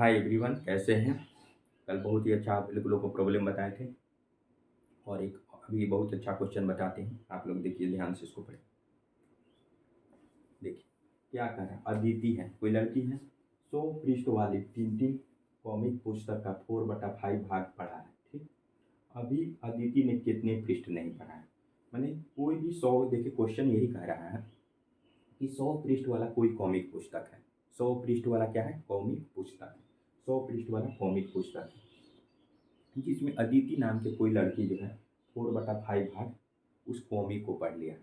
Hi everyone, कैसे हैं। कल बहुत ही अच्छा आप लोगों को प्रॉब्लम बताए थे और एक अभी बहुत अच्छा क्वेश्चन बताते हैं। आप लोग देखिए, ध्यान से इसको पढ़ें। देखिए क्या कह रहा है। अदिति है, कोई लड़की है, 100 पृष्ठ वाली तीन कॉमिक पुस्तक का 4/5 भाग पढ़ा है। ठीक, अभी अदिति ने कितने पृष्ठ नहीं पढ़ा है। मैंने कोई भी 100, देखिए क्वेश्चन यही कह रहा है कि 100 पृष्ठ वाला कोई कॉमिक पुस्तक है। 100 पृष्ठ वाला क्या है, कॉमिक पुस्तक है। 100 पृष्ठ वाला कॉमिक पुस्तक है जिसमें अदिति नाम के कोई लड़की जो है 4/5 भाग उस कॉमिक को पढ़ लिया है।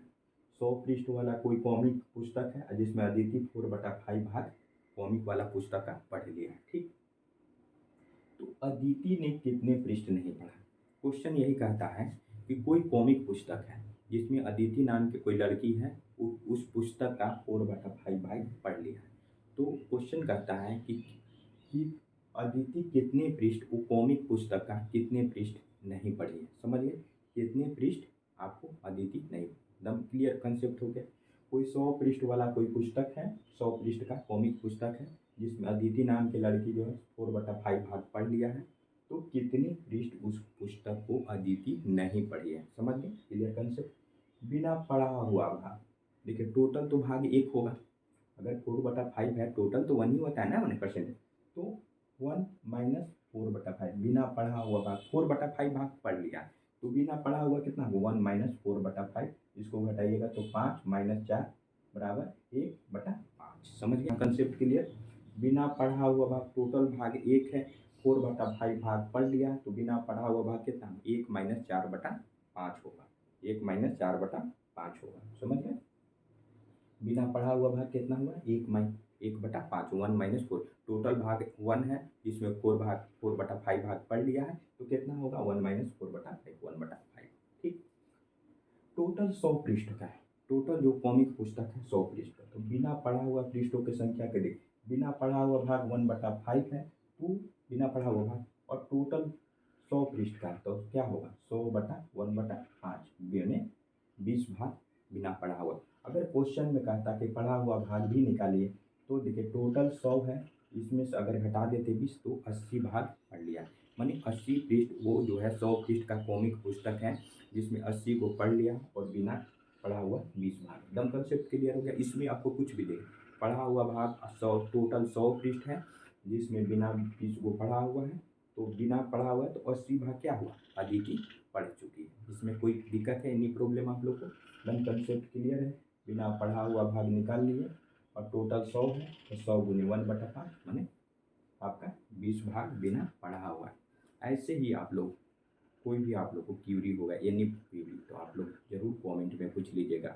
100 पृष्ठ वाला कोई कॉमिक पुस्तक है जिसमें अदिति 4/5 भाग कॉमिक वाला पुस्तक का पढ़ लिया है। ठीक, तो अदिति ने कितने पृष्ठ नहीं पढ़ा। क्वेश्चन यही कहता है कि कोई कॉमिक पुस्तक है जिसमें अदिति नाम की कोई लड़की है, उस पुस्तक का 4/5 भाग पढ़ लिया है। तो क्वेश्चन कहता है कि अदिति कितने पृष्ठ, वो कॉमिक पुस्तक का कितने पृष्ठ नहीं पढ़ी है। समझ गए, कितने पृष्ठ आपको अदिति नहीं। एकदम क्लियर कंसेप्ट हो गया। कोई 100 पृष्ठ वाला कोई पुस्तक है, 100 पृष्ठ का कॉमिक पुस्तक है जिसमें अदिति नाम की लड़की जो है 4/5 भाग पढ़ लिया है। तो कितने पृष्ठ उस पुस्तक को अदिति नहीं पढ़ी है। समझ गए, क्लियर कंसेप्ट। बिना पढ़ा हुआ भाग, देखिए टोटल तो भाग 1 होगा। अगर 4/5 है, टोटल तो 1 ही होता है ना, 1%। तो 1 माइनस 4/5, बिना पढ़ा हुआ भाग 4/5 भाग पढ़ लिया। तो बिना पढ़ा हुआ कितना होगा, 1 माइनस 4/5। इसको घटाइएगा तो 5 माइनस 4 बराबर 1/5। समझ गया कंसेप्ट क्लियर। बिना पढ़ा हुआ भाग, टोटल भाग 1 है, 4/5 भाग पढ़ लिया, तो बिना पढ़ा हुआ भाग कितना, 1 माइनस 4/5 होगा। 1 माइनस 4/5 होगा। समझ गए। बिना पढ़ा हुआ भाग कितना हुआ, 1/5, 1 माइनस 4। टोटल भाग 1 है जिसमें 4/5 भाग पढ़ लिया है, तो कितना होगा, 1 माइनस 4/5, 1/5। ठीक, टोटल 100 पृष्ठ का है। टोटल जो कॉमिक पुस्तक है 100 पृष्ठ का। तो बिना पढ़ा हुआ पृष्ठों की संख्या के देख, बिना पढ़ा हुआ भाग 1/5 है, तो बिना पढ़ा हुआ भाग, और टोटल 100 पृष्ठ का, तो क्या होगा, 100/1/5 यानी 20 भाग बिना पढ़ा हुआ। अगर क्वेश्चन में कहता कि पढ़ा हुआ भाग भी निकालिए, तो देखिए टोटल 100 है, इसमें से अगर घटा देते 20 तो 80 भाग पढ़ लिया। मानी 80 पृष्ठ, वो जो है 100 पृष्ठ का कॉमिक पुस्तक है जिसमें 80 को पढ़ लिया और बिना पढ़ा हुआ 20 भाग। एकदम कंसेप्ट क्लियर हो गया। इसमें आपको कुछ भी दे, पढ़ा हुआ भाग 100, टोटल 100 पृष्ठ है जिसमें बिना 20 को पढ़ा हुआ है, तो बिना पढ़ा हुआ है, तो 80 भाग क्या हुआ, अदिति पढ़ चुकी है। इसमें कोई दिक्कत है, नहीं प्रॉब्लम आप लोग को। एकदम कंसेप्ट क्लियर है। बिना पढ़ा हुआ भाग निकाल लिए और टोटल 100 है, तो 100 गुने 1/5 माने आपका 20 भाग बिना पढ़ा हुआ है। ऐसे ही आप लोग कोई भी आप लोग को क्यूरी होगा, एनी क्यूरी, तो आप लोग जरूर कमेंट में पूछ लीजिएगा।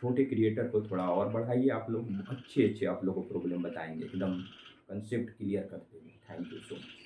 छोटे क्रिएटर को थोड़ा और बढ़ाइए, आप लोग अच्छे अच्छे आप लोग को प्रॉब्लम बताएंगे, एकदम कंसेप्ट क्लियर करते हुए। Thank you so much.